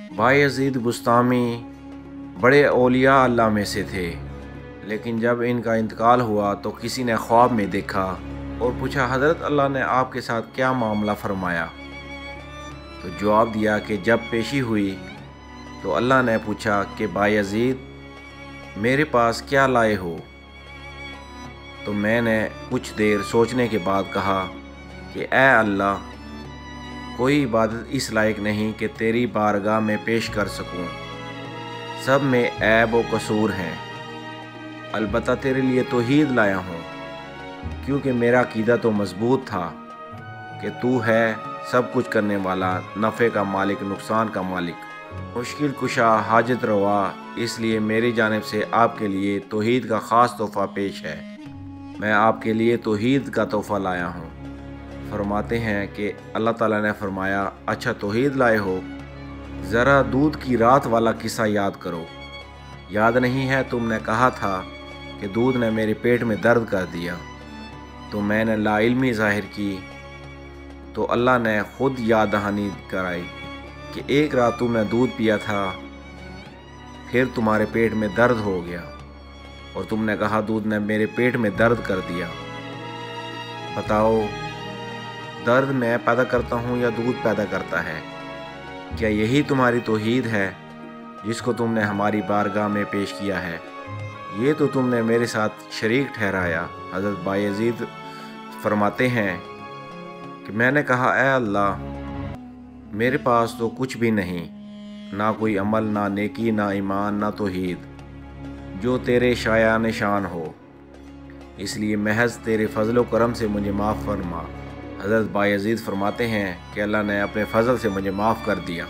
बायज़ीद बुस्तामी बड़े औलिया अल्लाह में से थे, लेकिन जब इनका इंतकाल हुआ तो किसी ने ख्वाब में देखा और पूछा, हज़रत अल्लाह ने आपके साथ क्या मामला फरमाया? तो जवाब दिया कि जब पेशी हुई तो अल्लाह ने पूछा कि बायज़ीद मेरे पास क्या लाए हो? तो मैंने कुछ देर सोचने के बाद कहा कि ए अल्लाह, कोई इबादत इस लायक नहीं कि तेरी बारगाह में पेश कर सकूं। सब में ऐब व कसूर हैं, अलबत्ता तेरे लिए तौहीद लाया हूँ, क्योंकि मेरा अकीदा तो मजबूत था कि तू है सब कुछ करने वाला, नफ़े का मालिक, नुकसान का मालिक, मुश्किल कुशा, हाजत रवा। इसलिए मेरी जानिब से आपके लिए तौहीद का ख़ास तोहफ़ा पेश है। मैं आपके लिए तौहीद का तोहफ़ा लाया हूँ। फरमाते हैं कि अल्लाह ताला ने फरमाया, अच्छा तौहीद लाए हो, ज़रा दूध की रात वाला किस्सा याद करो। याद नहीं है तुमने कहा था कि दूध ने मेरे पेट में दर्द कर दिया, तो मैंने लाइल्मी ज़ाहिर की, तो अल्लाह ने ख़ुद याद दहानी कराई कि एक रात तुमने दूध पिया था, फिर तुम्हारे पेट में दर्द हो गया और तुमने कहा दूध ने मेरे पेट में दर्द कर दिया। बताओ, दर्द मैं पैदा करता हूँ या दूध पैदा करता है? क्या यही तुम्हारी तौहीद है जिसको तुमने हमारी बारगाह में पेश किया है? ये तो तुमने मेरे साथ शरीक ठहराया। हज़रत बायज़ीद फरमाते हैं कि मैंने कहा, ए अल्लाह, मेरे पास तो कुछ भी नहीं, ना कोई अमल, ना नेकी, ना ईमान, ना तौहीद जो तेरे शायान शान हो, इसलिए महज तेरे फ़ज़ल व करम से मुझे माफ़ फरमा। हज़रत बायज़ीद फरमाते हैं कि अल्लाह ने अपने फ़ज़ल से मुझे माफ़ कर दिया।